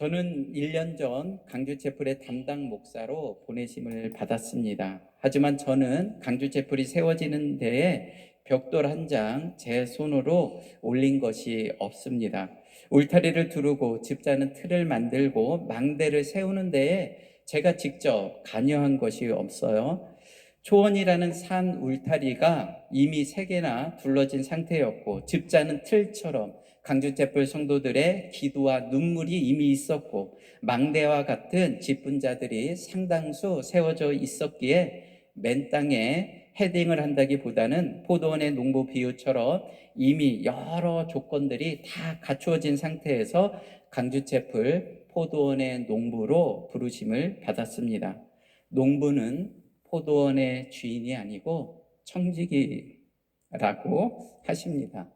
저는 1년 전 강주채플의 담당 목사로 보내심을 받았습니다. 하지만 저는 강주채플이 세워지는 데에 벽돌 한 장 제 손으로 올린 것이 없습니다. 울타리를 두르고 집자는 틀을 만들고 망대를 세우는 데에 제가 직접 관여한 것이 없어요. 초원이라는 산 울타리가 이미 3개나 둘러진 상태였고 집자는 틀처럼 강주제불 성도들의 기도와 눈물이 이미 있었고 망대와 같은 직분자들이 상당수 세워져 있었기에 맨 땅에 헤딩을 한다기보다는 포도원의 농부 비유처럼 이미 여러 조건들이 다 갖추어진 상태에서 강주제불 포도원의 농부로 부르심을 받았습니다. 농부는 포도원의 주인이 아니고 청지기라고 하십니다.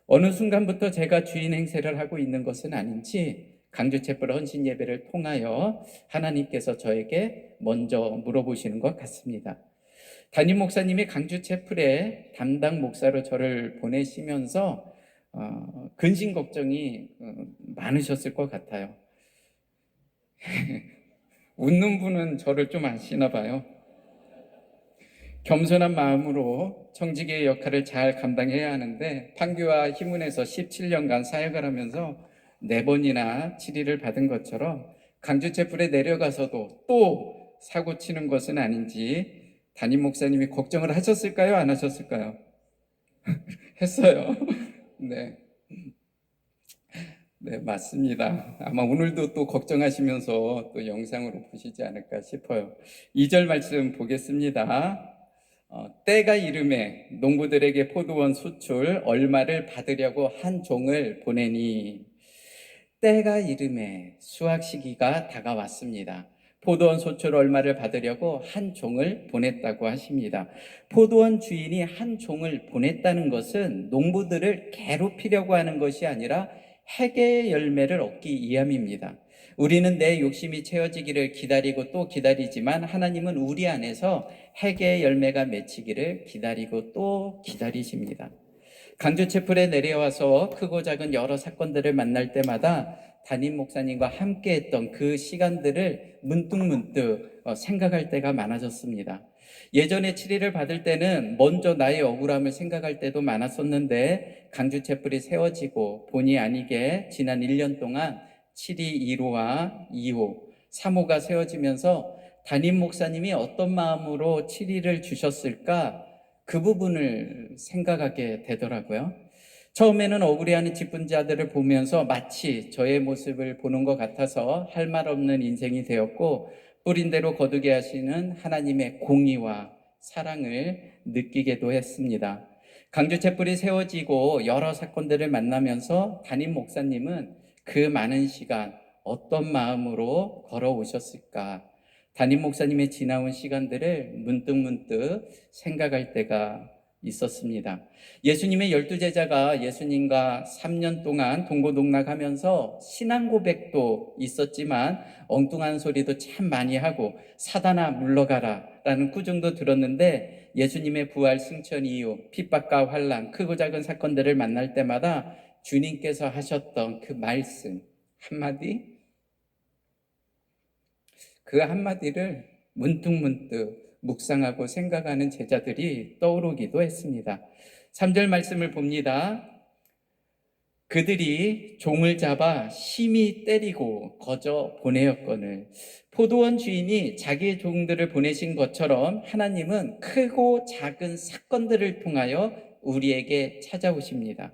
어느 순간부터 제가 주인 행세를 하고 있는 것은 아닌지 강주채플 헌신 예배를 통하여 하나님께서 저에게 먼저 물어보시는 것 같습니다. 담임 목사님이 강주채플의 담당 목사로 저를 보내시면서 근심 걱정이 많으셨을 것 같아요. 웃는 분은 저를 좀 아시나 봐요. 겸손한 마음으로 청지기의 역할을 잘 감당해야 하는데 판교와 희문에서 17년간 사역을 하면서 4번이나 질의를 받은 것처럼 강주채플에 내려가서도 또 사고 치는 것은 아닌지 담임 목사님이 걱정을 하셨을까요? 안 하셨을까요? 했어요. 네. 네, 맞습니다. 아마 오늘도 또 걱정하시면서 또 영상으로 보시지 않을까 싶어요. 2절 말씀 보겠습니다. 때가 이름에 농부들에게 포도원 수출 얼마를 받으려고 한 종을 보내니, 때가 이름에 수확 시기가 다가왔습니다. 포도원 소출 얼마를 받으려고 한 종을 보냈다고 하십니다. 포도원 주인이 한 종을 보냈다는 것은 농부들을 괴롭히려고 하는 것이 아니라 해계의 열매를 얻기 위함입니다. 우리는 내 욕심이 채워지기를 기다리고 또 기다리지만 하나님은 우리 안에서 해계의 열매가 맺히기를 기다리고 또 기다리십니다. 강주채플에 내려와서 크고 작은 여러 사건들을 만날 때마다 담임 목사님과 함께 했던 그 시간들을 문득문득 생각할 때가 많아졌습니다. 예전에 치리를 받을 때는 먼저 나의 억울함을 생각할 때도 많았었는데 강주채플이 세워지고 본의 아니게 지난 1년 동안 7위 1호와 2호, 3호가 세워지면서 담임 목사님이 어떤 마음으로 7위를 주셨을까? 그 부분을 생각하게 되더라고요. 처음에는 억울해하는 직분자들을 보면서 마치 저의 모습을 보는 것 같아서 할 말 없는 인생이 되었고 뿌린 대로 거두게 하시는 하나님의 공의와 사랑을 느끼게도 했습니다. 강주채플이 세워지고 여러 사건들을 만나면서 담임 목사님은 그 많은 시간 어떤 마음으로 걸어오셨을까? 담임 목사님의 지나온 시간들을 문득문득 생각할 때가 있었습니다. 예수님의 12제자가 예수님과 3년 동안 동고동락하면서 신앙 고백도 있었지만 엉뚱한 소리도 참 많이 하고 사단아 물러가라 라는 꾸중도 들었는데 예수님의 부활 승천 이후 핍박과 환난 크고 작은 사건들을 만날 때마다 주님께서 하셨던 그 말씀 한마디, 그 한마디를 문득문득 묵상하고 생각하는 제자들이 떠오르기도 했습니다. 3절 말씀을 봅니다. 그들이 종을 잡아 심히 때리고 거저 보내었거늘. 포도원 주인이 자기의 종들을 보내신 것처럼 하나님은 크고 작은 사건들을 통하여 우리에게 찾아오십니다.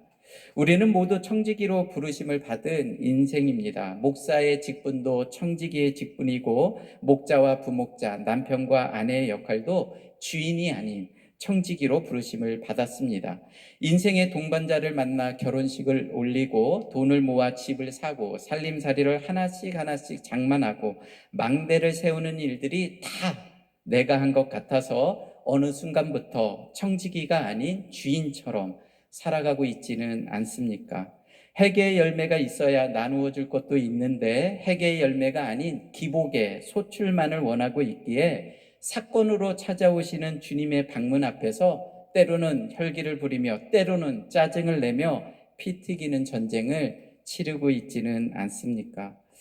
우리는 모두 청지기로 부르심을 받은 인생입니다. 목사의 직분도 청지기의 직분이고 목자와 부목자, 남편과 아내의 역할도 주인이 아닌 청지기로 부르심을 받았습니다. 인생의 동반자를 만나 결혼식을 올리고 돈을 모아 집을 사고 살림살이를 하나씩 하나씩 장만하고 망대를 세우는 일들이 다 내가 한 것 같아서 어느 순간부터 청지기가 아닌 주인처럼 살아가고 있지는 않습니까? 회개의 열매가 있어야 나누어 줄 것도 있는데 회개의 열매가 아닌 기복의 소출만을 원하고 있기에 사건으로 찾아오시는 주님의 방문 앞에서 때로는 혈기를 부리며 때로는 짜증을 내며 피 튀기는 전쟁을 치르고 있지는 않습니까?